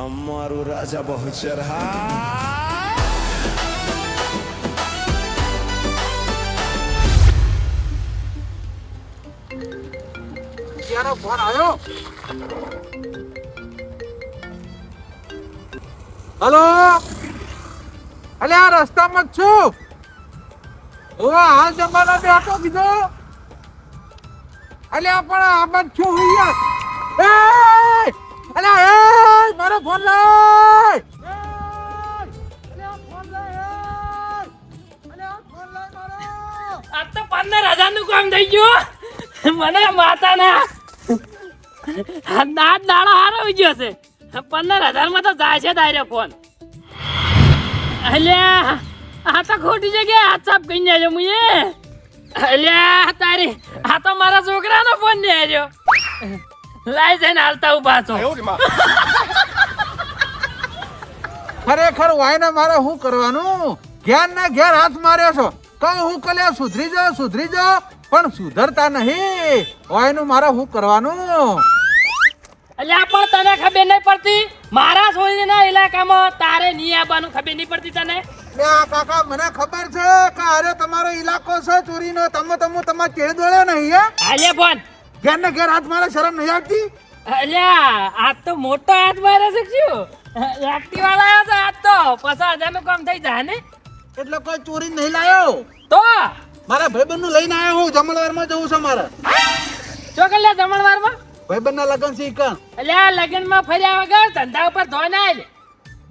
અમારું રાજા બહુચર હા ક્યારે ફોન આવ્યો? હલો, અલે આ રસ્તામાં જ છું. હાલ જમાનો બેઠો કીધો. અલ્યા પણ આમાં છું યાર. અલ્યા મારો ફોન લઈ. આ તો 15,000 નું કામ થઈ ગયું. મને માતાના દાડો હારો ગયો છે. 15,000 માં તો જાય છે તારે ફોન. અલ્યા આ તો ખોટી જગ્યાએ હાથ સાફ કરી જાય મુએ. અલ્યા તારી આ તો મારા છોકરાનો ફોન ને આવ્યો. લાઈ જઈને હાલતા ઉભા છો. ખરેખર વાયને મારે શું કરવાનું? ઘેર ના ઘેર હાથ માર્યો છો. કહું હું કલ્યા સુધરી જાઓ પણ સુધરતા નહીં. વાયનું મારે શું કરવાનું? અલ્યા પણ તને ખબર નહીં પડતી? મારા છોરીના ઇલાકામાં તારે નહીં આવવાનું ખબર નહીં પડતી તને? કાકા મને ખબર છે કે અરે તમારો ઇલાકો છે ચોરીનો. તમે તમારે કેળ દોડ્યો નહીં હે? હાલે ફોન ઘેર ને ઘેર હાથ મારે શરમ નહીં આવતી? અલ્યા આ તો મોટો હાથ મારે છે શું? એક્ટિવા લાયો છે આજ તો 50,000 નું કામ થઈ જાય ને. એટલે કોઈ ચોરી નહીં લાયો. તો મારા ભાઈબંધ નું લઈને આવ્યો હું. જમણવારમાં જવું છે મારે. ચોકલ્યા જમણવારમાં ભાઈબંધ ના લગ્ન છે કણ. અલ્યા લગ્નમાં ફર્યા વગર ધંધા ઉપર ધોઈને આય.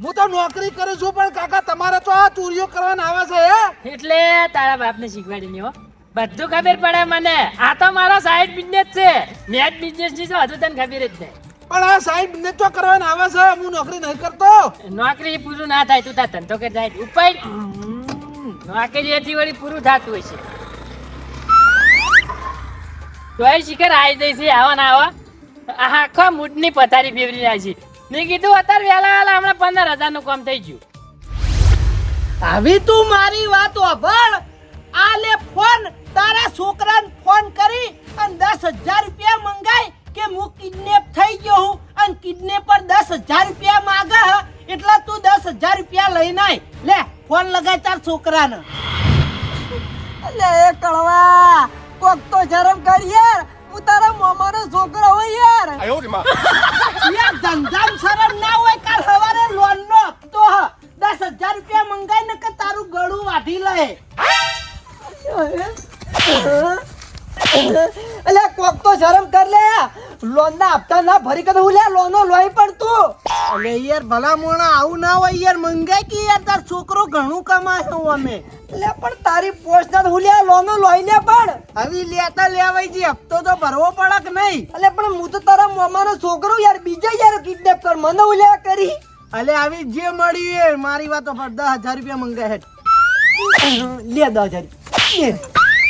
હું તો નોકરી કરું છું પણ કાકા તમારે તો આ ચોરીઓ કરવાના આવે છે હે? એટલે તારા બાપને શીખવાડી નહીં હો. બધું ખબર પડે મને. આ તો મારો સાઈડ બિઝનેસ છે. નેટ બિઝનેસ ની તો હજુ તને ખબર જ નહીં. પણ આ સાહેબ ને તો કરવાના આવે છે. હું નોકરી નહીં કરતો. નોકરી પૂરું ના થાય તું તાર ધંધો કરી જાય ઉપર. નોકરી એથી વળી પૂરું થતું હોય છે. તોય શિખર આવી જઈ છે આવા ના આવા. આખા મૂડની પથારી ફેરવી રહ્યા છે. મેં કીધું અત્યારે વહેલા હમણાં 15,000 નું કામ થઈ ગયું. હવે તું મારી વાત સાંભળ. આ લે ફોન તારા છોકરાને ફોન કરી અને 10,000 રૂપિયા મંગાય કે હું કિડનેપ થઈ ગયો હું અને કિડનેપર 10,000 રૂપિયા માંગે હ એટલે તું 10,000 રૂપિયા લઈને આય. લે ફોન લગાય તાર છોકરાને. લે એ કળવા કોક તો શરમ કર યાર. હું તારા મામાનો છોકરો હોય યાર. યાર ધંધામાં શરમ ના હોય. કાલ સવારે લોન નો હપ્તો હ 10,000 રૂપિયા મંગાય ને કે તારું ગળું વાઢી લે. અલ્યા કોક તો શરમ કર લે. લોન ના હપ્તા ના ભરી કે હું લે લોનો લોહી પણ તું. અલે યાર ભલા મોણા આવું ના હોય યાર. મંગાય કે યાર તાર છોકરો ઘણું કમાય હું અમે. એટલે પણ તારી પોસ્ટ ના હું લે લોનો લોહી લે પણ હવે લેતા લેવાય છે. હપ્તો તો ભરવો પડે કે નહીં? અલે પણ હું તો તારા મામાનો છોકરો યાર. બીજા યાર કિડનેપ કર મને હું લે કરી. અલે આવી જે મળી એ મારી વાતો પર 10,000 રૂપિયા મંગાય હેડ. લે 10,000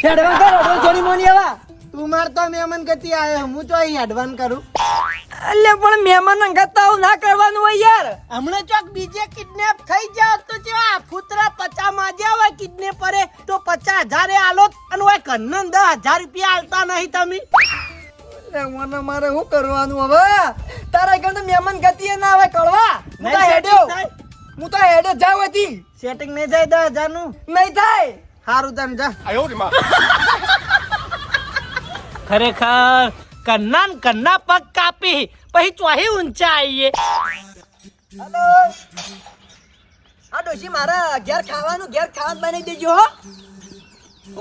એડવાન્સ કરો છોરી મોની આવા. તું માર તો મહેમાન ગતિ આયો. હું તો અહીં એડવાન્સ કરું. અલે પણ મહેમાન ગતા ના કરવાનું હોય યાર. હમણાં ચોક બીજે કિડનેપ થઈ જાવ તો જેવા ફૂતરા 50 માં જ્યા હોય કિડનેપરે તો 50,000 આલો અને હોય ઘરને 10,000 રૂપિયા આલતા નહીં તમે. મને મારે શું કરવાનું હવે? તારા ઘર મહેમાન ગતિ ના આવે કળવા. હું તો હેડે જાવ હતી. સેટિંગ નહીં થાય 10,000 નું નહીં થાય. હારું તને જા. ખરેખર કન્ના પગ કાપી પછી ચોહી ઊંચા આવીએ. હેલો આ ડોશી મારા ઘેર ખાવાનું બનાવી દેજો હો.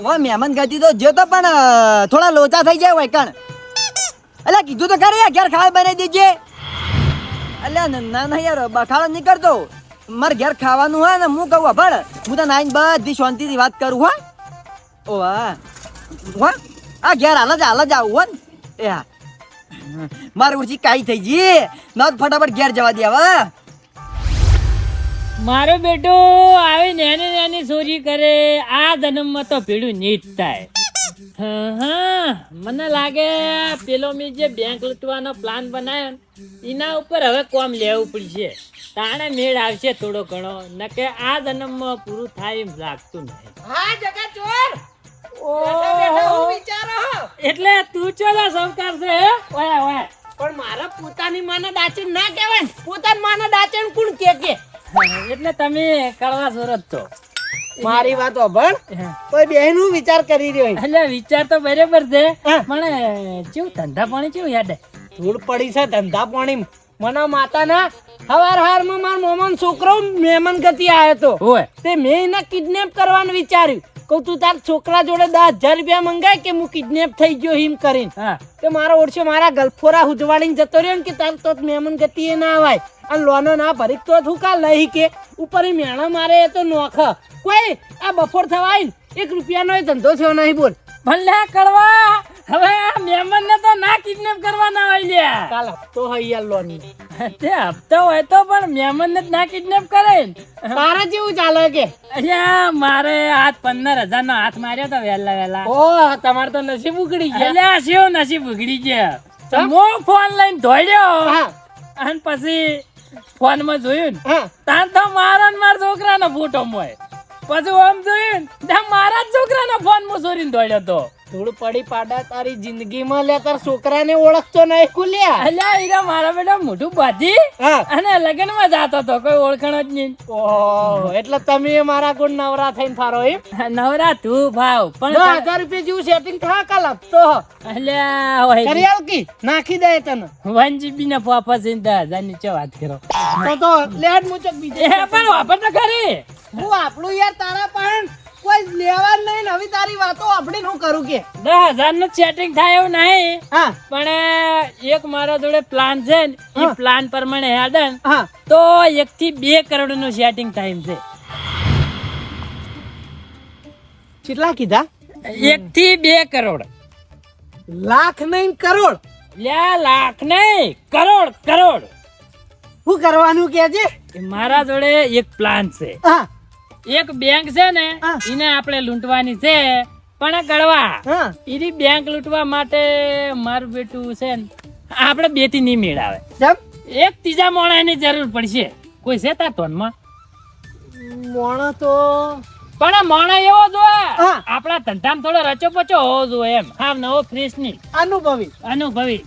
વા મહેમાન ગતિ તો જો તો પણ થોડા લોચા થઈ જાય હોય કણ. અલ્યા કીધું તો ખરે ઘેર ખાવા બનાવી દેજે. અલ્યા ના યાર બખાડો નહીં કરતો. મારે ઘેર ખાવાનું હોય ને હું કહું ભળ હું તો નાઈન બધી શાંતિથી વાત કરું. હા ઓ વાહ આ ઘેર હાલ જ આવું હો ને. એ હા મારે ઉડથી કાઈ થઈ ગઈ ના ફટાફટ ઘેર જવા દે હવે. મારો બેટો આવી નાની ચોરી કરે આ જન્મમાં તો ભેડું નહીં જ થાય. હા મને લાગે પેલો મેં જે બેંક લૂંટવાનો પ્લાન બનાવ્યો ને એના ઉપર હવે કોમ લેવું પડશે. તાણે મેળ આવશે થોડો ઘણો. નકે આ જન્મમાં પૂરું થાય એમ લાગતું નહીં. હા જગા ચોર એટલે તું ચોલા સંસ્કાર છે ઓય ઓય પણ મારા પોતાની માને ડાચણ ના કહેવાય ને. પોતાની માને ડાચણ કોણ કે એટલે તમે કડવા સુરત છો. મારી વાત સાંભળ. કોઈ બેનું વિચાર કરી રહ્યો હોય. એટલે વિચાર તો બરાબર છે હા. પણ કેવું ધંધા પાણી કેવું યાદ ધૂળ પડી છે ધંધા પાણી. મને માતાના હવારમાં મારા મોમાનો છોકરો મહેમાન ગતિ આવ્યો તો. હોય તે મેં એને કિડનેપ કરવાનું વિચાર્યું. કહું તું તાર છોકરા જોડે 10,000 રૂપિયા મંગાય કે હું કિડનેપ થઈ ગયો હિમ કરીને. હા તે મારો ઓળશે મારા ગલફોરા હુજવાડીને જતો રહ્યો ને કે તાર તો મહેમાન ગતિ એ ના આવાય અને લોનો ના ભરી તો હું કા લઈ કે ઉપર મેણા મારે એ તો નોખ કોઈ આ બફોર થવાય ને 1 રૂપિયાનો ધંધો થયો નહીં બોલ. ભલે કડવા હવે આ મહેમાન ને તો ના કિડનેપ કરવાના હોય લ્યા. કાલ હપ્તો હોય યાર લોન તે હપ્તો હોય તો પણ મહેમાન ને ના કિડનેપ કરે ને. તારા જેવું ચાલે કે અલ્યા મારે આજ 15,000 નો હાથ માર્યો તો વહેલા ઓ તમારે તો નસીબ ઉકળી ગયા. અલ્યા શિવ નસીબ ઉઘડી ગયા. મો ફોન લઈને ધોડ્યો હા અને પછી ફોન માં જોયું ને હા તાન તો મારા ને મારા છોકરાનો ફોટો મોય. પછી આમ જોયું ને ત્યાં મારા જ છોકરાનો ફોન માં ચોરીને દોડ્યો તો. ધૂળ પડી પાડા તારી જિંદગીમાં લે તાર છોકરાને ઓળખતો નહીં કુલ્યા. અલ્યા ઈરા મારા બેટા મોઢું બાજી હા અને લગન માં જાતો તો કોઈ ઓળખણ જ નહીં. ઓહો એટલે તમે મારા ગુણ નવરા થઈને ફારો એમ. નવરા તું ભાવ પણ 10,000 રૂપિયા જેવું સેટિંગ થા કાલ હપ્તો અલ્યા હોય કરી આલ કી નાખી દે તને 1 GB ના પાપા છે 10,000 નીચે વાત કરો. તો લેડ મુચક બીજે એ પણ વાપર તો ખરી. હું આપણું યાર તારા પણ કોઈ લેવા નહીં ને હવે તારી વાતો આપણે શું કરું કે 10,000 નું સેટિંગ થાય એવું નહીં હા પણ એક મારા જોડે પ્લાન છે ને એ પ્લાન પ્રમાણે હેડન હા તો 1 થી 2 કરોડ નું સેટિંગ ટાઈમ છે. કેટલા કીધા 1 થી 2 કરોડ. લાખ નહીં કરોડ. લ્યા લાખ નહીં કરોડ કરોડ. શું કરવાનું કે છે એ મારા જોડે એક પ્લાન છે. હા એક બેંક છે ને હા. એને આપણે લૂંટવાની છે પણ ગળવા હા ઈરી બેંક લૂંટવા માટે મારું બેટું છે ને આપણે 2 થી નહીં મેળ આવે. જબ એક ત્રીજા માણસની જરૂર પડશે. કોઈ છે તાર ધોનમાં? મોણો તો પણ આ માણસ એવો જોઈએ હા. આપણા ધંધામાં થોડો રચો પચો હોવો જોઈએ એમ. હા નવો ફ્રેશ ની અનુભવી અનુભવી.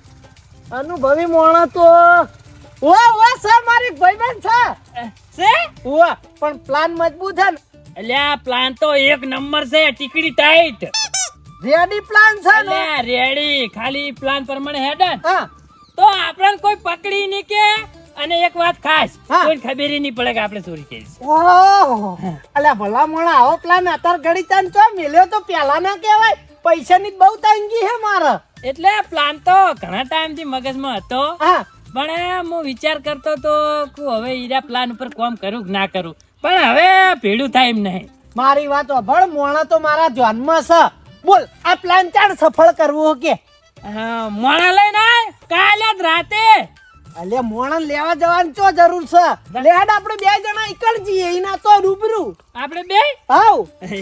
અનુભવી મોણો તો ઓ સર મારી ભાઈબંધ છે છે ઓ પણ પ્લાન મજબૂત છે ને એટલે આ પ્લાન તો 1 નંબર છે. ટીકડી ટાઈટ રેડી પ્લાન છે ને એટલે રેડી. ખાલી પ્લાન પ્રમાણે હેડન હા તો આપણને કોઈ પકડી નહીં કે. અને એક વાત ખાસ હા. કોઈ ખબર નહીં પડે કે આપણે ચોરી કરી છે. ઓહો અલ્યા ભલા મોણા આવો પ્લાન અત્યારે ઘડી તાન ચો મેલ્યો તો પેલા ના કહેવાય. પૈસાની જ બહુ તંગી હે મારે. એટલે પ્લાન તો ઘણા ટાઈમ થી મગજમાં હતો હા પણ હું વિચાર કરતો તો કે હવે ઈરા પ્લાન ઉપર કામ કરું કે ના કરું પણ હવે ભેડું થાય એમ નહીં. મારી વાત સાંભળ મોણા તો મારા ધ્યાનમાં છે. બોલ આ પ્લાન ચાણ સફળ કરવો કે મોણા લઈને આય કાલે જ રાતે. અલ્યા મોણા લેવા જવાની ચો જરૂર છે. લેડ આપણે 2 જણા એકડ જઈએ એના તો રૂબરૂ આપણે બે આવ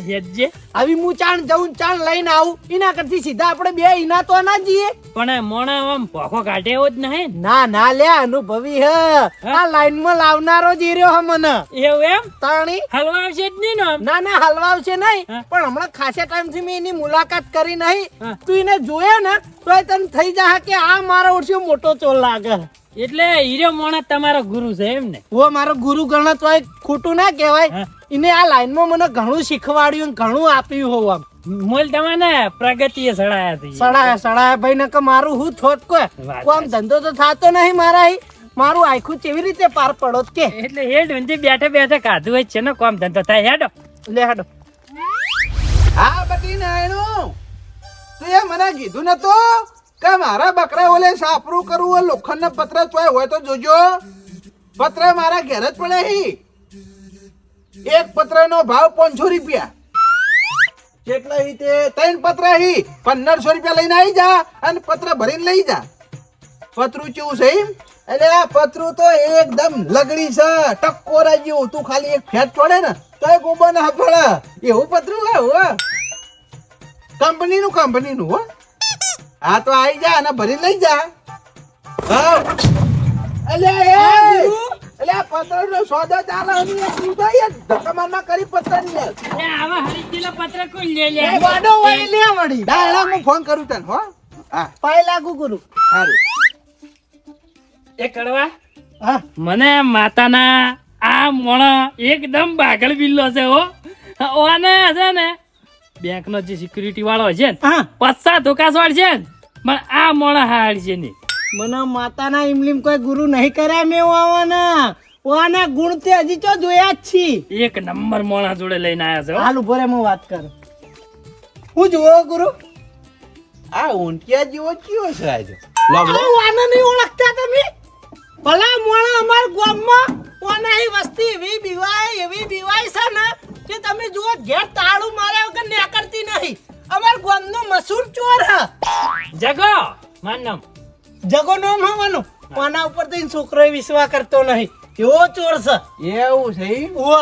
હેડજે. આવી હું ચાણ જઉં ચાણ લઈને આવું એના કરતી સીધા આપણે 2 એના તો ના જઈએ. પણ મોણા આમ ભોખો કાઢે એવો જ નહીં. ના ના લે અનુભવી હે આ લાઈન માં લાવનારો જ રહ્યો હે મને એવું એમ તાણી હલવા આવશે જ નહીં ને આમ? ના ના હલવાવશે નહીં હા. પણ હમણાં ખાસા ટાઈમ થી મેં એની મુલાકાત કરી નહીં. હા. તું એને જોયો ને તો તને થઈ જાય કે આ મારો ઓછો મોટો ચોર લાગે. એટલે હીરો મોણા તમારો ગુરુ છે એમ ને? ઓ મારો ગુરુ ગણો તો ખોટું ના કહેવાય. હા. એને આ લાઈન માં મને ઘણું શીખવાડ્યું ને ઘણું આપ્યું હોવ આમ મોલ તમને પ્રગતિએ સડાયા હતી. સડાયા ભાઈ ને કે મારું હું થોત કોઈ વાત કોમ ધંધો તો થાતો નહીં મારા મારું આખું કેવી રીતે પાર પડો કે એટલે હેડ ઊંધી બેઠે બેઠે કાધું હોય છે ને કોમ ધંધો થાય. હેડો લે હાડો હા બટી નાયણું તું એ મને કીધું નતું કે મારા બકરા ઓલે સાપરું કરવું લોખંડના પત્ર ચોય હોય તો જોજો. પત્ર મારા ઘેર જ પડે હી. એક પત્રનો ભાવ 500 રૂપિયા. કેટલા હી તે 3 પત્ર હી 1500 રૂપિયા લઈને આવી જા અને પત્ર ભરીને લઈ જા. પતરું કેવું છે એમ? એટલે આ પતરું તો એકદમ લગડી છે ટકોરા જેવું. તું ખાલી એક ફેટ ચોડે ને તો એ ગોબો ના પડે એવું પતરું હો. કંપનીનું હો. હા તો આવી જા અને ભરી લઈ જા. હા એટલે આ પત્રનો સોદો ચાલે અને તું તો એ ધક્કામારમાં કરી પત્રની લે. એ આવા હરીજીલા પત્ર કોઈ લે લે. એ વાડો વળી લે વળી દાડા હું ફોન કરું તને હો. હા પાય લાગુ ગુરુ સારું. એ કડવા હા મને માતાના આ મોણા એકદમ બાગળ બિલ્લો છે હો ઓને છે ને બેંક નો જે સિક્યુરિટી વાળો છે ને હા 50 ધોકા સોડ છે ને પણ આ મોણા હાડ છે નહીં મને માતાના ઇમલીમ કોઈ ગુરુ નહીં કર્યા મેં વાવાના વાના ગુણ તે હજી તો જોયા જ છી એક નંબર મોણા જોડે લઈને આયા છે હો. હાલ ઉભો રે હું વાત કરું હું જુઓ ગુરુ આ ઊંટિયા જેવો કયો છે આજે આ વાના નહીં ઓળખતા તમે ભલા મોણા અમાર ગામમાં વાના હી વસ્તી એવી બીવાય છે ને કે તમે જુઓ ઘેર તાળું માર્યા વગર નીકળતી નહીં અમાર ગામનો મશહૂર ચોર હ જગો માનમ જગો નામ હવાનું વાના ઉપર તો છોકરો વિશ્વાસ કરતો નહીં એવો ચોર છે એવું છે ઈ? ઓ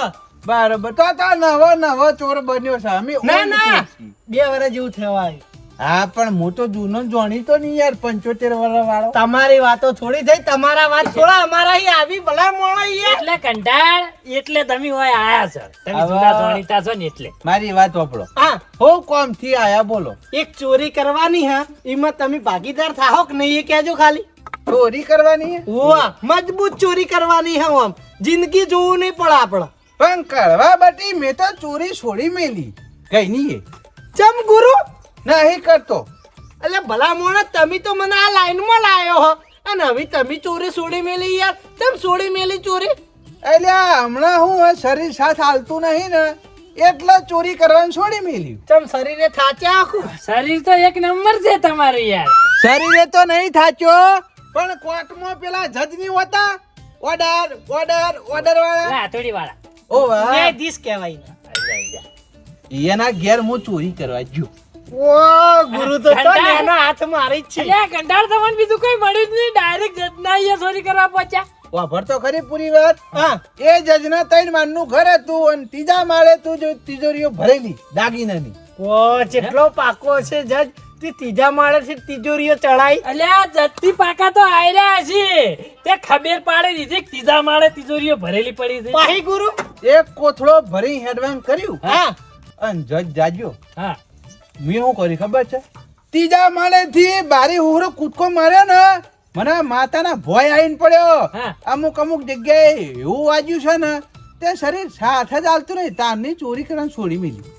બરાબર તો નવો ચોર બન્યો છે અમે ના ના ઓળખીએ છીએ. 2 વર્ષ જેવું થવાય હા પણ હું તો જૂનો જાણીતો નહીં યાર 75 વર્ષ વાળો તમારી વાતો થોડી થઈ તમારા વાત થોડા અમારા અહીં આવી ભલા મોણા યાર એટલે કંટાળ એટલે તમે હોય આયા છો તમે હવે- જૂના જાણીતા છો ને એટલે મારી વાત વાપરો હા હો કોમ થી આયા બોલો એક ચોરી કરવાની હા એમાં તમે ભાગીદાર થાઓ કે નહીં એ કહેજો ખાલી ચોરી કરવાની હે? વાહ મજબૂત ચોરી કરવાની હે આમ જિંદગી જોવું નહીં પડે આપણે પણ કરવા બટી મેં તો ચોરી છોડી મેલી કઈ નહીં ચમ ગુરુ નહીં કરતો એટલે ભલા મોણા તમે તો મને આ લાઈનમાં લાયો હો અને હવે તમે ચોરી છોડી મેલી યાર ચમ છોડી મેલી ચોરી એટલે આ હમણાં હું શરીર સાથ હાલતું નહીં ને એટલે ચોરી કરવાનું છોડી મેલ્યું ચમ શરીરે થાચ્યા આખું શરીર તો એક નંબર છે તમારું યાર શરીરે તો નહીં થાચ્યો પણ કોર્ટમાં પેલા જજ ની હોતા ઓર્ડર વાળા હાથોડી વાળા ઓ વાહ ન્યાયાધીશ કહેવાય એના ઘેર હું ચોરી કરવા ગયો ઓ ગુરુ તો કંટાળ. એનો હાથ મારી જ છે અલ્યા કંટાળ તમને બીજું કોઈ મળ્યું જ નહીં ડાયરેક્ટ જજના અહીંયા ચોરી કરવા પહોંચ્યા વાપર તો ખરી પૂરી વાત હા એ જજના 3 માળનું ઘર હતું અને ત્રીજા માળે તું જો તિજોરીઓ ભરેલી દાગીનાની ઓ જેટલો પાકો છે જજ તે ત્રીજા માળે છે તિજોરીઓ ચડાઈ અલ્યા જતી પાકા તો આયરા છે તે ખબર પાડી દીધી કે ત્રીજા માળે તિજોરીઓ ભરેલી પડી છે પાહી ગુરુ એક કોથળો ભરી હેડવાન કર્યું હા અને જજ જાજો હા મેં શું કર્યું ખબર છે ત્રીજા માળે થી બારી હુરો કૂદકો માર્યો ને મને માતાના ભોય આવીને પડ્યો હા. અમુક જગ્યાએ એવું વાગ્યું છે ને તે શરીર સાથે જ હાલતું નહીં તારની ચોરી કરવાનું છોડી મેલી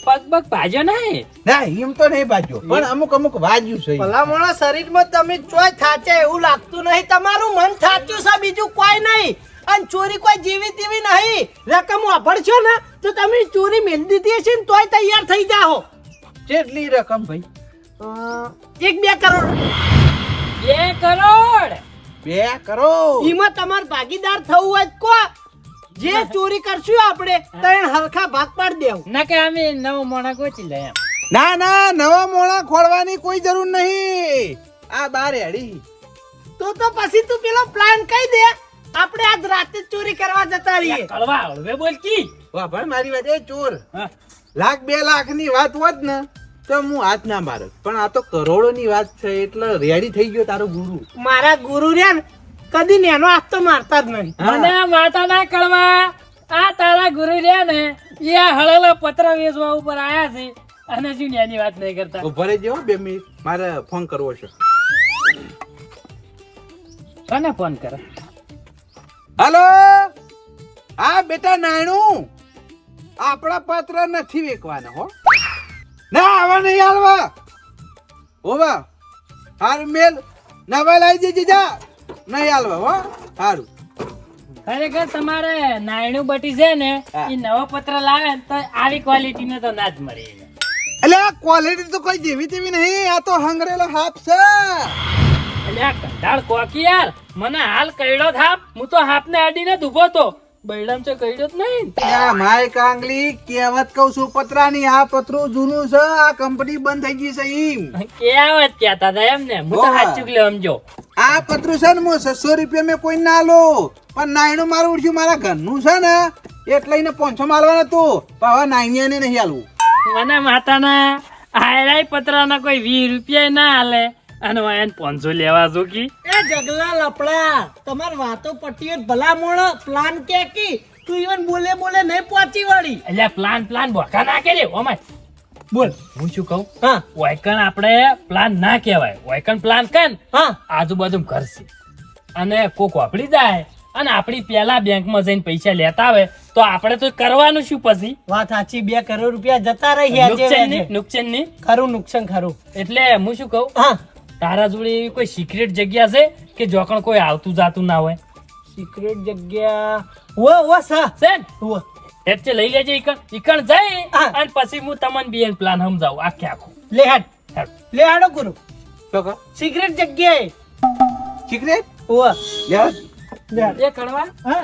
પગ ભાજ્યો નહીં ના એમ તો નહીં બાજ્યો પણ અમુક વાગ્યું છે ભલા મોણા શરીરમાં તમે ચોય થાચે એવું લાગતું નહીં તમારું મન થાચ્યું છે બીજું કોઈ નહીં અને ચોરી કોઈ જીવી તેવી નહીં રકમ વાપરશો ને તો તમે ચોરી મેળ દીધી હશે ને તોય તૈયાર થઈ જાઓ કેટલી રકમ ભાઈ 1-2 કરોડ 2 કરોડ 2 કરોડ એમાં તમારે ભાગીદાર થવું હોય તો કો જે ચોરી કરશું આપણે ત્રણ હલકા ભાગ પાડી દેવું ના કે અમે નવો મોણા ગોચી લે એમ ના નવા મોણા ખોલવાની કોઈ જરૂર નહીં આ બાર હેડી તો પછી તું પેલો પ્લાન કહી દે આપણે આજ રાતે જ ચોરી કરવા જતા રહીએ કળવા હળવે બોલ કી વાહ ભાઈ મારી વાત એ ચોર હા. 1,00,000-2 લાખની વાત હોત ને તો હું હાથ ના મારત પણ આ તો કરોડોની વાત છે એટલે રેડી થઈ ગયો તારો ગુરુ મારા ગુરુ રહ્યા ને કદી નેનો હાથ તો મારતા જ નહીં મને માતા ના કળવા આ તારા ગુરુ રહ્યા ને એ હળેલા પત્ર વેચવા ઉપર આયા છે અને શું એની વાત નહીં કરતા ઉભા રહેજો 2 મિનિટ મારે ફોન કરવો છે કોને ફોન કરે હાલો હા બેટા નાયણું આપણા પત્ર નથી વેચવાના હો ના આવા નહીં હાલવા હોવા હારું મેલ નવા લાવી દેજે જા નહીં હાલવા હો હારું ખરેખર તમારે નાયણું બટી છે ને હા. એ નવો પત્ર લાવે ને તો આવી ક્વોલિટી નો તો ના જ મળે એને. એટલે આ ક્વોલિટી તો કોઈ જેવી તેવી નહીં આ તો હંગરેલો હાફ છે એટલે આ કંટાળ કોકી યાર મને હાલ કઈડો થાપ હું તો હાપને અડીને દુભો તો બૈડામ છે કઈડો જ નહીં ત્યાં માય કાંગલી કહેવત કહું છું પતરાની આ પતરું જૂનું છે આ કંપની બંધ થઈ ગઈ છે ઈમ કેવત કહેતા હતા એમ ને હું તો ઓહો. સાચું લે સમજો આ પતરું છે ને હું 600 રૂપિયા મેં કોઈ ના લો પણ નાયણું મારું ઉડ્યું મારા ઘરનું છે ને એટલે એને 500 માલવાનું હતું પણ હવે નાયણિયાને નહીં હાલવું મને માતાના આયરાય પતરાના કોઈ 20 રૂપિયા ના હાલે અને વાયન 500 લેવા જોકી એ જગલા લપડા તમાર વાતો પટીએ ભલા મોણો પ્લાન કે કી તું ઈવન બોલે નહીં પહોંચી વળી એટલે પ્લાન ભોકા ના કરે ઓમાય બોલ હું શું કહું હા વાયકણ આપણે પ્લાન ના કહેવાય વાયકણ પ્લાન કર હા આજુબાજુ ઘર છે અને કોક વાપરી જાય અને આપણી પેલા બેંકમાં જઈને પૈસા લેતા આવે તો આપણે તો કરવાનું શું પછી? વાત સાચી, 2 કરોડ રૂપિયા જતા રહી નુકસાન ની ખરું નુકસાન ખરું. એટલે હું શું કહું, હા, તારા જોડે એવી કોઈ સિક્રેટ જગ્યા છે કે જોકણ કોઈ આવતું જાતું ના હોય? સિક્રેટ જગ્યા વો સા છે ને? વો એટલે લઈ લેજે ઈકણ જઈ હા. અને પછી હું તમને બીએન પ્લાન સમજાવું આખે આખું. લે હાડો ગુરુ, તો કા સિક્રેટ જગ્યાએ સિક્રેટ વો યાર લે હાડ. એ કડવા હા,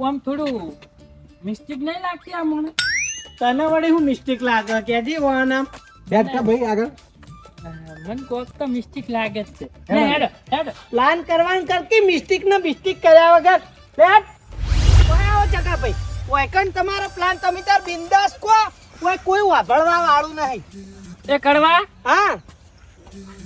આમ થોડું મિસ્ટેક નહીં લાગતી આ મને? તને વળી હું મિસ્ટેક લાગે કેજી વો નામ બેઠ કા ભાઈ આગળ મને કોક તો મિસ્ટેક લાગે જ છે. ને હેડ પ્લાન કરવાનું કરતી મિસ્ટેક ને બિસ્ટિક કર્યા વગર લે હાડ. કોઈ આવો ચકા ભાઈ, કોઈ કણ તમારો પ્લાન તમે તાર બિંદાસ કો, કોઈ વાભળવા વાળું નહીં. એ કડવા હા,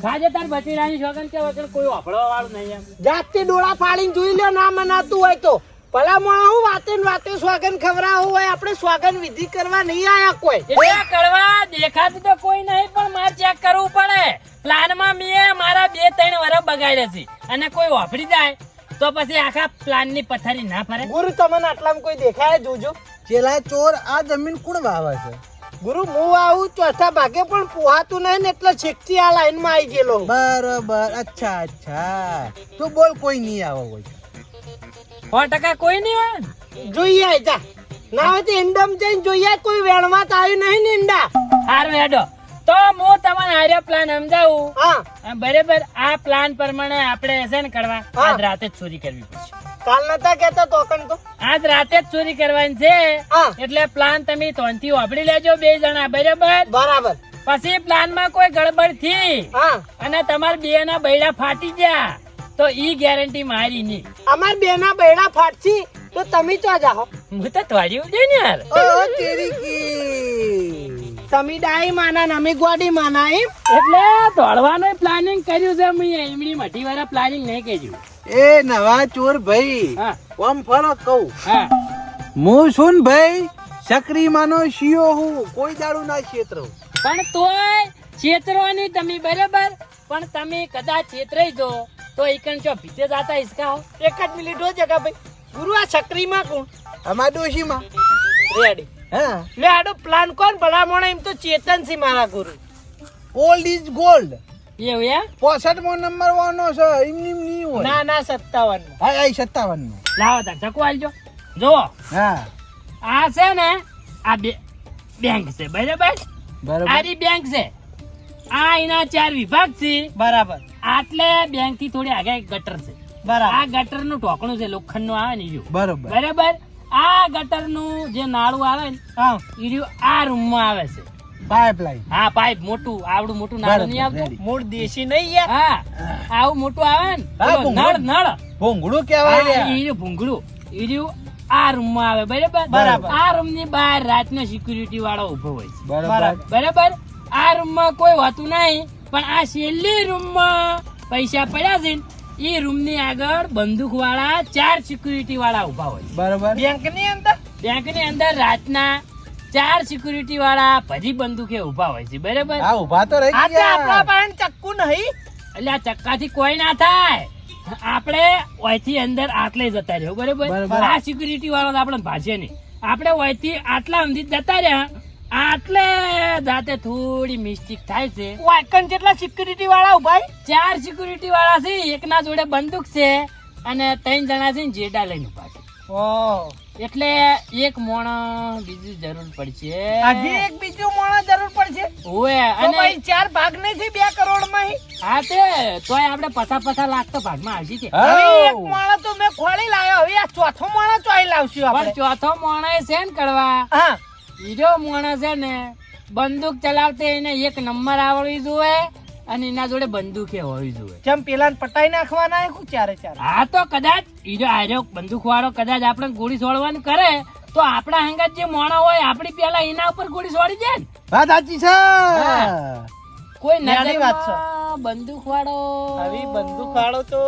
ગાજે તાર બચીડાની શોગન કે વગર કોઈ વાપરવા વાળું નહીં એમ. જાતથી ડોળા ફાડીને જોઈ લ્યો, ના મનાતું હોય તો. ભલા મોણા હું વાતે ને વાતે સ્વાગન ખવડાવવું હોય, આપણે સ્વાગન વિધિ કરવા નહીં આયા કોઈ. એટલે કડવા દેખાતું તો કોઈ નહીં પણ મારે ચેક કરવું પડે. પ્લાનમાં મેં મારા 2-3 વર્ષ બગાડ્યા છે અને કોઈ વાપરી જાય તો પછી આખા પ્લાનની પથારી ના ફરે. ગુરુ તમને આટલામાં કોઈ દેખાય જોજો. ચેલા ચોર આ જમીન કોણ વાવે છે? ગુરુ હું આવું ચોથા ભાગે પણ પોહાતું નહીં ને એટલે છેકથી આ લાઈન માં આવી ગયેલો. બરોબર, અચ્છા તું બોલ, કોઈ નહીં આવે હોય? 100% કોઈ નહીં હોય ને? જોઈએ આય જા, ના હોય તો ઈંડમ જઈને જોઈએ, કોઈ વેણવા તો આવ્યું નહીં ને ઈંડા. હારું હેડો તો હું તમને આર્યો પ્લાન સમજાવું. હા, બરાબર, આ પ્લાન પ્રમાણે આપણે છે ને કરવા હા. આજ રાતે જ ચોરી કરવી પડશે. કાલ નતા કેતા તોકણ તો. આજ રાતે જ ચોરી કરવાની છે. હા. એટલે પ્લાન તમે તોનથી વાપરી લેજો 2 જણા, બરાબર? બરાબર. પછી પ્લાન માં કોઈ ગડબડ થી હા, અને તમારા 2 ના બૈડા ફાટી ગયા તો ઈ ગેરંટી મારી ની. અમાર બેના બૈડા ફાટશી તો તમે ચો જાઓ. હું તો થોડી ઉડે ને યાર. ઓ તેરી કી તમે ડાઈ માના ને અમે ગોડી માના એમ. એટલે દોડવાનું પ્લાનિંગ કર્યું છે. મેં એમની મઢી વાળા પ્લાનિંગ નહીં કર્યું. એ નવા ચોર ભાઈ, હા ઓમ ફરો કહું, હા હું છું ભાઈ સક્રી માનો શિયો હું, કોઈ દાડું ના ક્ષેત્ર. પણ તોય છેતરવાની તમે, બરાબર? પણ તમે કદાચ છેતરાઈ દો તો ઈકણ ચો ભીતે જાતા હિસકા. એક જ મિનિટ હો જગા ભાઈ. ગુરુ આ છકરીમાં કોણ? અમાર ડોશીમાં. રેડી. હા, લે આડો પ્લાન કોણ ભલામણ? એમ તો ચેતન છે મારા ગુરુ. Old is gold. એવું એમ? 65મો નંબર વાળનો છે, એમની નહીં હોય. ના ના 57. હા, 57 નો. લાવો તાર ચકુ આલજો. જુઓ હા, આ છે ને આ બેંક છે, બરાબર? બરોબર. આરી બેંક છે. આ એના 4 વિભાગ છે. બરાબર આટલે બેંક થી થોડી આગળ એક ગટર છે. બરાબર. આ ગટર નું ઢોકણું છે, લોખંડ નું આવે ને ઈ રહ્યું. બરોબર. બરાબર. આ ગટર નું જે નાળું આવે ને હા, ઈ રહ્યું આ રૂમ માં આવે છે. પાઇપલાઇન. હા, પાઇપ મોટું, આવડું મોટું નાળું નહીં આવતું? રેડી. મૂળ દેશી નહીં યાર. હા, આવું મોટું આવે ને હા, પેલો ભૂંગળું. નળ. ભોંગડું કહેવાય હા, લ્યા. ઈ રહ્યું ભૂંગળું. ઈ રહ્યું આ રૂમ માં આવે, બરાબર? બરાબર. આ રૂમ ની બહાર રાતનો સિક્યુરિટી વાળો ઉભો હોય છે, બરોબર. બરાબર? આ રૂમ માં કોઈ હોતું નહીં પણ આ છેલ્લી રૂમ માં પૈસા પડ્યા છે ને, ઈ રૂમ ની આગળ બંદૂક વાળા 4 સિક્યુરિટી વાળા ઉભા હોય છે. બરોબર. બેંક ની અંદર બેંક ની અંદર રાતના 4 સિક્યુરિટી વાળા ભરી બંદૂકે ઉભા હોય છે, બરાબર? આ ઉભા તો રહી આજે આપણા ગયા. પાસે ચક્કુ નહીં. એટલે આ ચક્કાથી કોઈ ના થાય. આપણે ઓયથી અંદર આટલે જતા રહ્યો, બરાબર? બરાબર. આ સિક્યુરિટી વાળો તો આપણે ભાજે નહીં. આપણે ઓયથી આટલા સુધી જતા રહ્યા, આટલે જાતે થોડી મિસ્ટેક થાય છે. વાયકન જેટલા સિક્યુરિટી વાળા ઉભા. 4 સિક્યુરિટી વાળા છે, એકના જોડે બંદૂક છે અને 3 જણા છે ને જેડા લઈને ઉભા છે. ઓહ, એટલે એક મોણ બીજું જરૂર પડશે. હજી એક બીજું મોણા જરૂર પડશે. ઓએ તો અને ભાઈ 4 ભાગ નહીં થી 2 કરોડ માં. હા તે તોય આપણે પછા લાખ તો ભાગમાં આવશે છે. હા. હવે એક મોણા તો મેં ખોળી લાવ્યો, હવે આ ચોથો મોણા ચોઈ લાવશું પણ આપણે. ચોથો મોણે છે ને કરવા હા, બીજો મોણસ છે ને બંદૂક ચલાવતે એને 1 નંબર આવડવી જોઈએ અને એના જોડે બંદૂકે હોવી જોઈએ. જેમ પેલા પટાઈ નાખવાના હે, 4 હા તો કદાચ ઈજો આર્યો બંદૂક વાળો કદાચ આપણે ગોળી છોડવાનું કરે તો આપણા હંગાત જે મોણો હોય આપણી પેલા એના ઉપર ગોળી છોડી દે ને. વાત સાચી છે. હા. કોઈ નાની વાત છે. નજરમાં બંદૂક વાળો હવે બંદૂક વાળો તો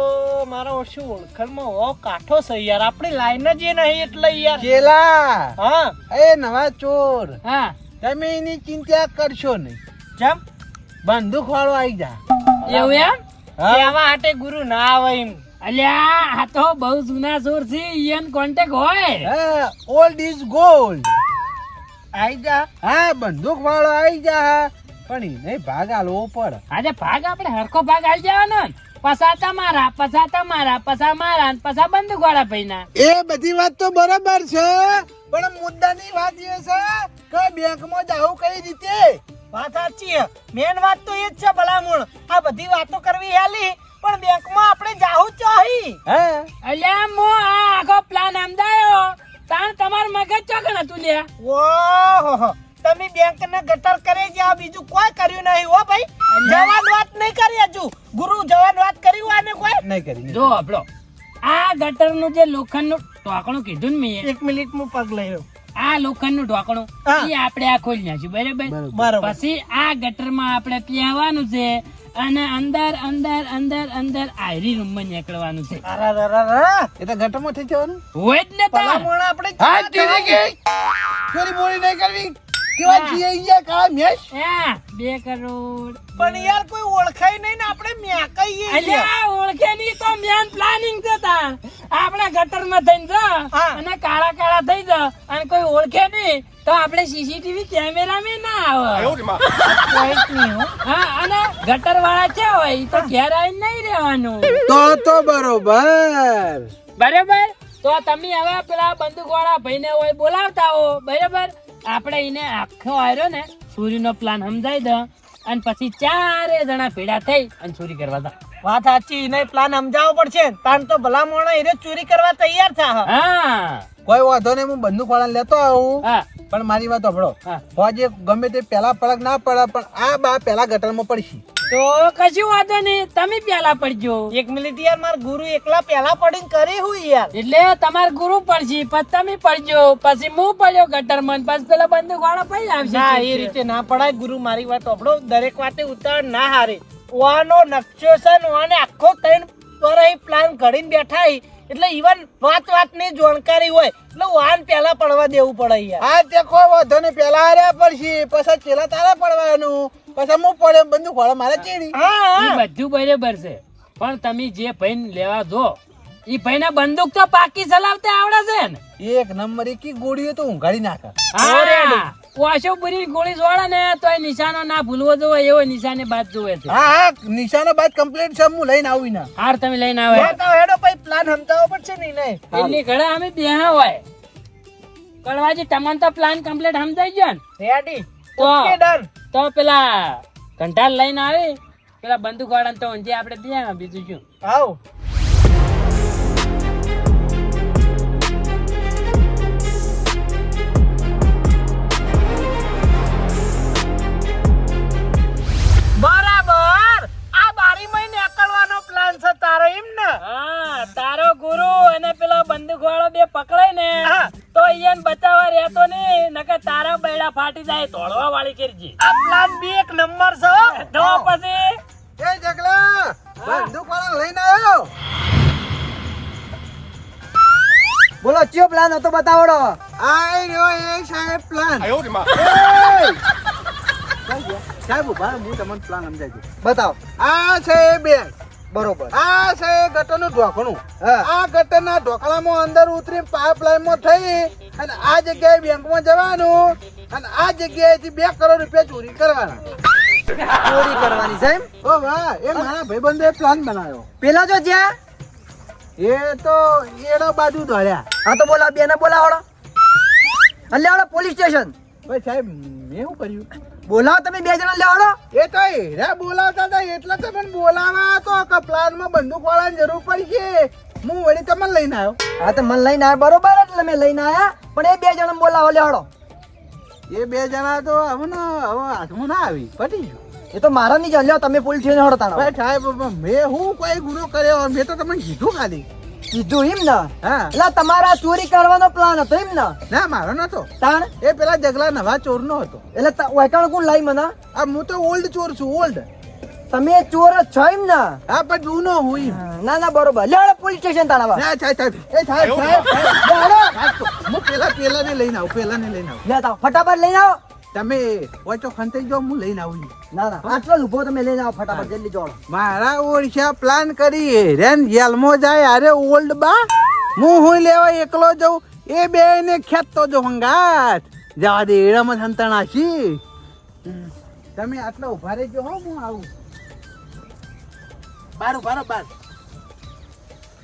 મારો શું ઓળખણમાં હો કાઠો છે યાર. આપણી લાઈન જ એ નહીં એટલે યાર. ચેલા, હા, એ નવા ચોર, હા તમે એની ચિંતા કરશો નહીં. જેમ બંદૂક વાળો આવી જા. એવું એમ હા. કહેવા હાટે ગુરુ ના આવે એમ. અલ્યા આ તો બહુ જૂના ચોર છે ઈયન કોન્ટેક્ટ હોય. હા ઓલ્ડ ઇઝ ગોલ્ડ. આઈ જા. હા બંદૂક વાળો આઈ જા, પણ એને ભાગ આલવો પડે. આજે ભાગ આપણે હરખો ભાગ આલી જવાનો ને. પસા તમારા પસા મારા ને પસા બંદૂક વાળા પૈના. એ બધી વાત તો બરાબર છે, પણ મુદ્દાની વાત એ છે કે બેંકમાં જાવું કઈ રીતે. વાત સાચી છે. મેન વાત તો એ જ છે ભલામણ. આ બધી વાતો કરવી હેલી, પણ બેંકમાં આપણે જાવું ચાહી. હા અલ્યા મો આ આખો પ્લાન સમજાયો તાણ તમાર મગજ ચોકણ હતું લ્યા. ઓહો, તમે બેંક ને ગટર કરે જ્યાં બીજું કોઈ કર્યું નહીં હો ભાઈ. જવાન વાત નહીં કરી હજુ. ગુરુ જવાન વાત કરી હોય ને કોઈ નહીં કરી. જો આપણો આ ગટરનું જે લોખંડનું ઢોકણું કીધું ને મેં, 1 મિનિટ હું પગ લઈ આ લોખંડનું ઢોકણું હા. એ આપણે આ ખોલી નાખ્યું બરાબર. બરાબર. પછી આ ગટરમાં આપણે પીવાનું છે અને અંદર અંદર અંદર અંદર આયરી રૂમમાં નીકળવાનું છે. એ તો ગટરમાં થઈ જવાનું. હોય જ ને તાર. ભલામણ આપણે હા ચીરી ગઈ. ચોરી બોરી નહીં કરવી. કેવા છીએ અહીંયા કાળા મેશ. હા 2 કરોડ. પણ યાર કોઈ ઓળખાય નહીં ને આપણે મેકાઈએ અલ્યા ઓળખે નહીં તો મેન પ્લાનિંગ છે તાર. આપણે ગટરમાં થઈને જા હા. અને કાળા કાળા થઈ જા અને કોઈ ઓળખે નહીં તો આપણે સીસીટીવી કેમેરામાં ના આવે. હા અને ગટર વાળા છે હોય ઈ તો ઘેર આવીને નહીં રહેવાનું. તો બરોબર. બરાબર. તો તમે હવે પેલા બંદૂક વાળા ભાઈને હોય બોલાવતા હો બરાબર. આપણે એને આખો આયરો ને ચોરીનો પ્લાન સમજાઈ દો અને પછી 4 જણા ભેડા થઈ અને ચોરી કરવા દા. વાત સાચી. નહીં પ્લાન સમજાવવો પડશે. તાન તો ભલામણ એને ચોરી કરવા તૈયાર થા. હા કોઈ વાંધો નહીં, હું બંદૂક વાળા લેતો આવું. હા પણ મારી વાત સાંભળો. હા. ફોજે ગમે તે પેલા પડક ના પડે, પણ આ બા પેલા ગટરમાં પડશે. તો કશું વાંધો નહીં, તમે પેલા પડજો. 1 મિનિટ યાર, માર ગુરુ એકલા પેલા પડીને કરી હું યાર. એટલે તમાર ગુરુ પડશે પછી તમે પડજો પછી હું પડ્યો ગટરમાં પછી પેલા બંદૂક વાળો પડી આવશે. ના એ રીતે ના પડાય ગુરુ. મારી વાત સાંભળો. દરેક વાતે ઉતાવળ ના હારે. ઓનો નકશો છે ને ઓને આખો 3 વર્ષ પ્લાન ઘડીને બેઠા હી. એટલે ઈવન વાત ની જાણકારી હોય એટલે વાન પેલા પડવા દેવું પડે યાર. હા તે કોઈ વાંધો નહીં, પેલા હાર્યા પડશે પછી ચેલા તારા પડવાનું પછી હું પડે બંદૂક વાળા મારે ચીડી. ઈ બધું બરાબર છે પણ તમે જે ભાઈ લેવા જો ઈ ભાઈને બંદૂક તો પાકી ચલાવતા આવડે છે ને. એક નંબર એકી ગોળીઓ તો ઊંઘાડી નાખે. હા વાશો પૂરી ગોળી જોડે ને તો એ નિશાનો ના ભૂલવો જોઈએ એવો નિશાને બાદ જોવે છે. હા નિશાનો બાદ કમ્પ્લીટ છે, હું લઈને આવું ના. હાર તમે લઈને આવે બતાવો હેડો ભાઈ પ્લાન સમજાવવો પડશે ને નહીં. એની ઘરે અમે બેહા હોય કડવાજી તમને તો પ્લાન કમ્પ્લીટ સમજાઈ ગયો ને રેડી. તો ઓકે ડન. તો પેલા ઘંટાલ લઈને આવે પેલા બંદૂક વાળા તો ઊંઝે આપણે ત્યાં બીજું શું. આવ. બરાબર. આ બારીમાં નીકળવાનો પ્લાન છે તારો એમ ને? હા તારો ગુરુ અને પેલો બંદૂક વાળો બે પકડાય ને હા. તો ઈયન બચાવવા રહેતો નહીં નકર તારા બૈડા ફાટી જાય તોડવા વાળી કરજી. આ પ્લાન બી એક નંબર છે હો. તો પછી એ જગલા બંદૂક વાળા લઈને આવ્યો. બોલો ચિયો પ્લાન હતો બતાવડો. આઈ રહ્યો એ સાહેબ પ્લાન. સાહેબ ઉભા હું તમને પ્લાન સમજાવી દઉં. બતાવો. આ છે બેંક બરોબર. આ છે ગટરનું ઢોકણું. હા. આ ગટરના ઢોકળામાં અંદર ઉતરી પાઇપલાઇનમાં થઈ અને આ જગ્યાએ બેંકમાં જવાનું અને આ જગ્યાએથી 2 કરોડ રૂપિયા ચોરી કરવાના. ચોરી કરવાની છે એમ? ઓ વાહ, એ મારા ભાઈબંધે પ્લાન બનાવ્યો. પેલા જો જ્યાં એ તો એડા બાજુ દોડ્યા. હા તો બોલા બેને બોલાવડો. લેવડો પોલીસ સ્ટેશન. ભાઈ સાહેબ મેં શું કર્યું? બોલાવો તમે 2 જણા લેવડો. એ તો હેરા બોલાવતા હતા એટલે તો મને બોલાવા હતો કે પ્લાનમાં બંદૂક વાળાની જરૂર પડી છે. હું વળી તમને લઈને આવ્યો. હા તો મને લઈને આવ્યા બરોબર એટલે મેં લઈને આવ્યા પણ એ 2 જણા બોલાવો લેવડો. એ 2 જણા તો હવે હાથમાં ના આવી પટી ગયું. એ તો મારા ની જ લ્યો તમે પોલીસ સ્ટેશન હડો તાણો. ભાઈ સાહેબ મેં હું કોઈ ગુનો કર્યો મેં તો તમને કીધું ખાલી. કીધું એમ ને? હા એટલે તમારા ચોરી કરવાનો પ્લાન હતો એમ ને? ના મારો નતો. તાણ એ પેલા જગલા નવા ચોર નો હતો. એટલે વાયકાણ કોણ લાઈ મને? આ હું તો ઓલ્ડ ચોર છું ઓલ્ડ. તમે ચોર જ છો એમ ને? હા પણ જૂનો હું એમ. ના ના બરોબર. લેવડો પોલીસ સ્ટેશન તાણવા. ના સાહેબ એ સાહેબ હું પેલા ને લઈને આવું. લેતા આવો. ફટાફટ લઈને આવો. તમે ઓછો ખંતાઈ જો હું લઈને આવું ના ના આટલો જ ઉભો તમે લઈને આવો ફટાફટ જલ્દી જોડો. મારા ઓળખ્યા પ્લાન કરી રેન જેલમાં જાય અરે ઓલ્ડ બા હું લેવા એકલો જાઉં એ બે ને ખેંચતો જો હંગાત જવા દે એડામાં સંતણા છી તમે આટલા ઉભા રહેજો હો હું આવું બાર ઉભા બાર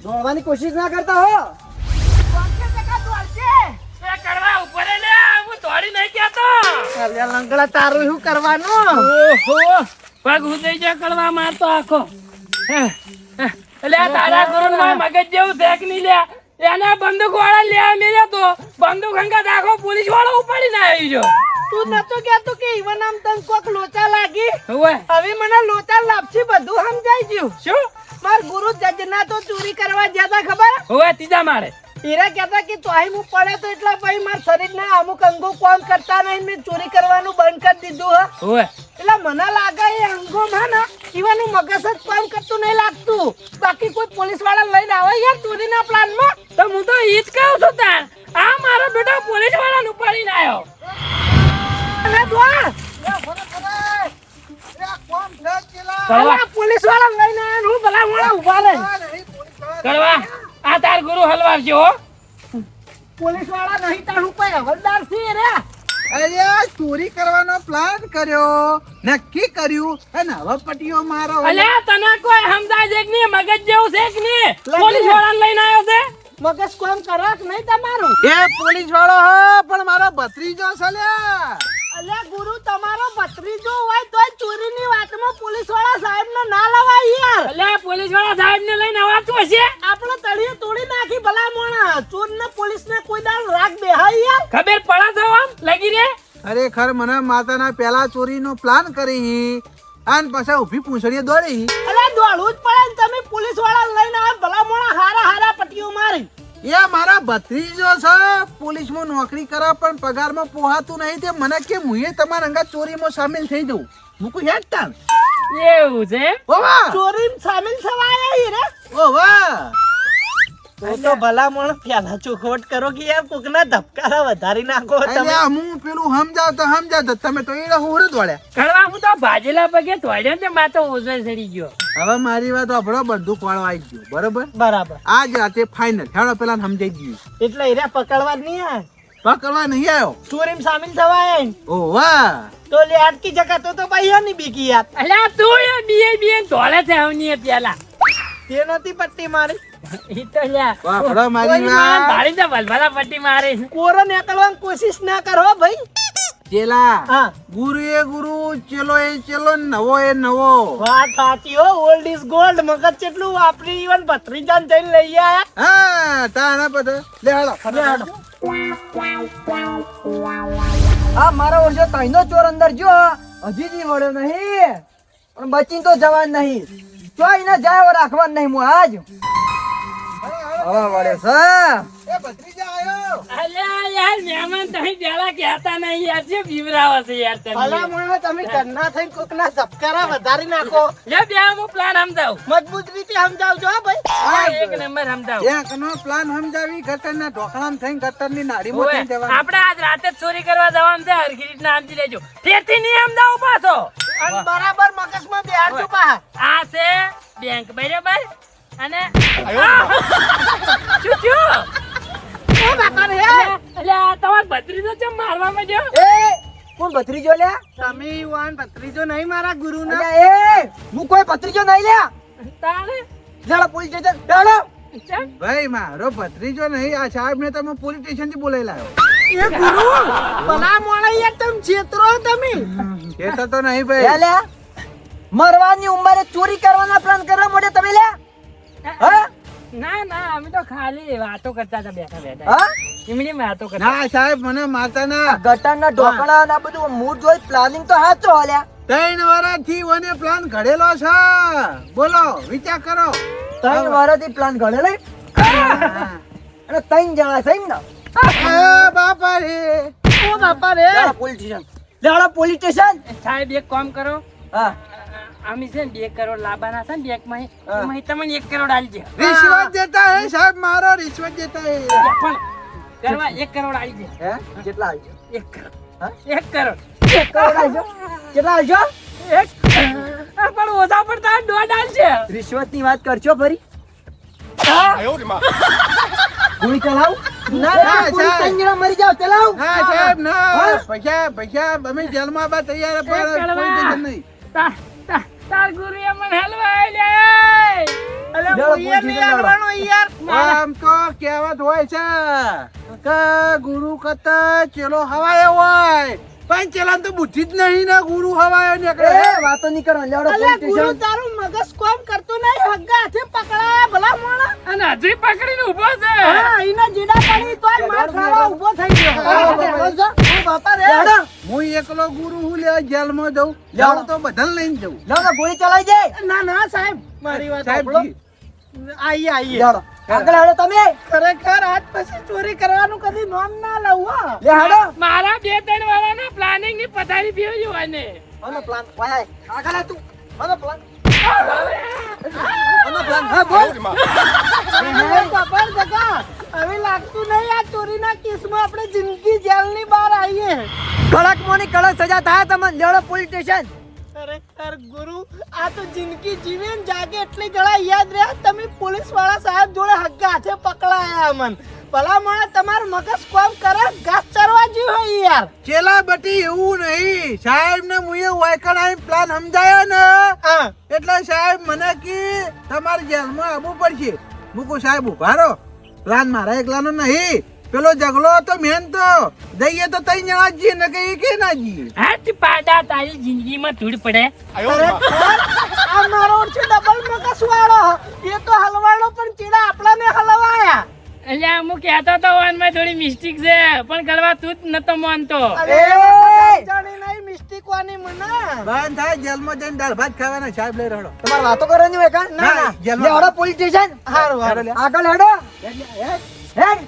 દોડવાની કોશિશ ના કરતા હો. એ કરવા ઉપર લે હું દોડી નહીં કહેતો. અરે લંગડા તારું શું કરવાનું? ઓહો પગ ઉદઈ જા કરવા મારતો આખો. એટલે આ તારા ગુરુમાં મગજ જેવું શેક નહીં લે એને બંદૂક વાળા લે મેલે તો બંદૂક હંગાત આખો પોલીસ વાળો ઉપાડીને આવી જો. તું નતો કહેતો કે ઈવન આમ તને કોક લોચા લાગી? હવે હવે મને લોચા લાપસી બધું સમજાઈ ગયું. શું માર ગુરુ જજના તો ચોરી કરવા જતા ખબર? હવે ત્રીજા માળે હીરા કહેતા કે તોય હું પડે તો એટલા ભાઈ માર શરીરના અમુક અંગો કામ કરતા નહીં મેં ચોરી કરવાનું બંધ કરી દીધું હ. હવે એટલે મને લાગે એ અંગોમાં ને ઈવાનું મગજ જ કામ કરતું નહીં લાગતું. બાકી કોઈ પોલીસ વાળા લઈને આવે યાર ચોરીના પ્લાનમાં? તો હું તો ઈ જ કહું છું તાર આ મારો બેટો પોલીસ વાળાને ઉપાડીને આવ્યો. અને દોડ કરવા પોલીસ વાળા લઈને આવ્યા હું ભલા મોડા ઉભા રહે. કરવા આ તાર ગુરુ હલવાવશે હો. પોલીસ વાળા નહીં તારું કોઈ હવલદાર છે રે. અરે ચોરી કરવાનો પ્લાન કર્યો નક્કી કર્યું અને હવે પટીઓ મારો અલ્યા તને કોઈ સમજાય છે કે નહીં મગજ જેવું છે કે નહીં પોલીસ વાળાને લઈને આવ્યો છે. મગજ કામ કરે કે નહીં તમારું? એ પોલીસ વાળો હ પણ મારો ભત્રીજો છે લ્યા અલ્યા ગુરુ તમારો ભત્રીજો હોય તોય ચોરીની વાતમાં પોલીસ વાળા સાહેબને ના લવાય યાર. અલ્યા પોલીસ વાળા સાહેબને લઈને આવતો હશે. આપણે તળિયે તોડી નાખી ભલા મોણા. ચોર ને પોલીસ ને કોઈ દાળ રાખ બેહાય યાર. ખબર પડા તો આમ લગી રે. ખરેખર મને માતાના પેલા ચોરીનો પ્લાન કરી અને પાછા ઊભી પૂંછડીએ દોડી અલ્યા દોડવું જ પડે ને તમે પોલીસ વાળા લઈને આવે ભલા મોણા હારા હારા પટીઓ મારી. એ મારા ભત્રીજો છે પોલીસમાં નોકરી કરે પણ પગારમાં પોહાતું નહીં તે મને કે હું તમારા અંગા ચોરીમાં સામેલ થઈ જઉં મૂકું હેડ તાન એવું છે ઓવા ચોરીમાં સામેલ થવાય ઈ રે. ઓવા તો ભલા મોણા પેલા ચોખવટ કરો કે યાર કોકના ધબકારા વધારી નાખો તમે. અલ્યા હું પેલું સમજાવ તમે તો એડા હુરત વાળ્યા કરવા હું તો ભાજેલા પગે તોડ્યો ને માતો ઓઝર ચડી ગયો. હવે મારી વાત આપણો બંદૂક વાળવા આવી ગયો બરોબર બરાબર. આજ રાતે ફાઇનલ હેડો પેલા સમજાઈ ગયું એટલે હીરા પકડવા જ નહીં આ પકડવા નહીં આવ્યો ચોરીમાં સામેલ થવાય ને. ઓવા તો લે અટકી જકાતો તો ભાઈ ની બીકી યાર. અલ્યા તું એ બીએ ધોળે છે આવની પેલા તે નતી પટ્ટી મારી. ઈ તો લ્યા વાપરો મારી કોઈ માણસ વાત ધારી દે ભલભલા પટ્ટી મારે. કોરો નીકળવાની કોશિશ ના કરો ભાઈ. ચેલા હા ગુરુ એ ગુરુ ચેલો એ ચેલો નવો એ નવો વાત સાચી હો. Old is gold. મગજ કેટલું વાપરી ઈવન ભત્રીજાને જઈને લઈ આયા. હા તાના બધો લે હાલો આ મારા વર્ષે તઈનો ચોર અંદર જો હજી જી વળ્યો નહીં પણ બચીને તો જવાન નહીં. જો એને જાય રાખવાનું નહીં હું આજ હવે વળ્યો છે. એ ભત્રીજા આયો અલ્યા યાર મહેમાન તમે પેલા કહેતા નહીં યાર જે બીવરાવો છે યાર ભલા તમે. મોણા તમે ઘરના થઈને કોકના ધબકારા વધારી નાખો. લે બે હું પ્લાન સમજાવું. મજબૂત રીતે સમજાવજો હા ભાઈ. હા એક નંબર સમજાવું. ત્યાં કનો પ્લાન સમજાવી ગટરના ઢોકળામાં થઈને ગટરની નાડીમાં ઓવે, થઈને જવાનું આપણે આજ રાતે જ ચોરી કરવા જવાનું છે હરખી રીતના સમજી લેજો. તેથી નહીં સમજાવું પાછો. અને બરાબર મગજમાં બેહાડજો બહાર. આ છે બેંક બરાબર અને શું થયું? ઓ બાપા રે. અલ્યા તમાર ભત્રીજો ચમ મારવા માંડ્યો? એ કોણ ભત્રીજો લ્યા? તમે યુવાન ભત્રીજો નહીં મારા ગુરુના. એ હું કોઈ ભત્રીજો નહીં લ્યા. તારે જાળો પોલીસ સ્ટેશન જાળો. ચમ? ભાઈ મારો ભત્રીજો નહીં આ સાહેબ ને તમે પોલીસ સ્ટેશન થી બોલાઈ લાવ્યો એ ગુરુ ભલા મોણા યાર તમે છેતરો તમે. કેતો તો નહીં લે ભાઈ લે મરવાની ઉંમરે ચોરી કરવાના પ્લાન કરવા માટે તમે લે. હા ના ના અમે તો ખાલી વાતો કરતા હતા બેઠા બેઠા. હા એમની વાતો કરતા. ના સાહેબ મને માતાના ગટરના ઢોકળા ના બધું મૂળ જોઈ પ્લાનિંગ તો સાચો હાલ્યા. 3 વર્ષથી ઓને પ્લાન ઘડેલો છે બોલો વિચાર કરો 3 વર્ષથી પ્લાન ઘડે લઈ અને 3 જણા છે એમ ને. એ બાપા રે ઓ બાપા રે. પોલીસ સ્ટેશન જાળો પોલીસ સ્ટેશન. સાહેબ એક કામ કરો હા અમે છે ને 2 કરોડ લાવવાના છે ને બેંક માં એમાં તમને 1 કરોડ આલજે. રિશ્વત દેતા હે સાહેબ મારો રિશ્વત દેતા હે પણ કરવા 1 કરોડ આલજે. હે કેટલા આવી છે? 1 કરોડ હા 1 કરોડ કેટલા આવજો પણ ઓછા પડતા દોઢ આલશે. રિશ્વત ની વાત કરશો ફરી ગોળી ચલાવ ના ના, પૂરી સાહેબ. ત્રણ જણા મરી જાવ ચલાવ ના સાહેબ ના હા? પૈસા અમે જેલમાં આવવા તૈયાર એ પણ કડવા. કોઈ ટેન્શન નહીં. તાર ગુરુએ મને હલવાઈ લે. અલે હું યાર નહીં આવવાનો યાર આમ તો કહેવત હોય છે કે ગુરુ કરતા ચેલો હવાયો હોય પણ ચેલા તો બુદ્ધિ જ નહીં ને ગુરુ હવાયો નીકળે. એ વાતો નહીં કરો લેવડો અલ્યા પોલીસ ગુરુ સ્ટેશન તારું મગજ કોમ કરતું નહીં હગ્ગા હાથે પકડાયા ભલા મોણા અને હજી પકડીને ઊભો છે. હા ઈના જીડા પડી તોય માર ખાવા ઊભો થઈ ગયો ઓ બાપા રે લેવડો હું એકલો ગુરુ હું લેવા જેલમાં જઉં જાઉં તો બધાને લઈને જઉં. લેવડો ગોળી ચલાઈ જાય ના ના સાહેબ મારી વાત સાહેબજી. સાંભળો આઈએ આઈએ લેવડો આગળ હાલો તમે ખરેખર આજ પછી ચોરી કરવાનું કદી નોમ ના લઉં હો લે હાલો મારા 2-3 વાળાના પ્લાનિંગ ની પથારી પીવી જોવાને. આનો પ્લાન વાય આગળ આ તું આનો પ્લાન આનો પ્લાન હા બોલ ખબર જગા હવે લાગતું નહીં આ ચોરીના કેસમાં આપણે જિંદગી જેલની બહાર આવીએ કડક મોની કડક સજા થાય તમને લેવડો પોલીસ સ્ટેશન ખરેખર ગુરુ આ તો જિંદગી જીવે ને જાગે એટલી ગળા યાદ રહ્યા તમે પોલીસ વાળા સાહેબ જોડે હગ્ગા હાથે પકડાયા મન ભલા મને તમારું મગજ કોમ કરે ઘાસ ચરવા જેવું હોય યાર ચેલા બટી એવું નહીં સાહેબ ને મુએ વાયકણ આઈ પ્લાન સમજાયો ને હા એટલે સાહેબ મને કી તમારે જેલમાં આવવું પડશે. મૂકું સાહેબ ઉભા રહો. પ્લાન મારા એકલાનો નહીં પેલો જગલો હતો મેન તો જઈએ તો તઈ જણા જઈએ ને કે એ કે ના જઈએ. હાથ પાડા તારી જિંદગીમાં ધૂળ પડે. ખરેખર આ મારો છે ડબલ મગજ વાળો એ તો હલવાડો પણ ચીડા આપણાને હલવાયા એટલે હું કહેતો તો વાનમાં થોડી મિસ્ટેક છે પણ કરવા તું જ નતો માનતો. અરે જાણી નહીં મિસ્ટેક વાની મના બંધ થાય જેલમાં જઈને દાળ ભાત ખાવાના સાહેબ લઈ રડો. તમારે વાતો કરવાની હોય કા ના, જેલમાં. લેવડો પોલીસ સ્ટેશન હારું હારું આગળ હેડો હેડ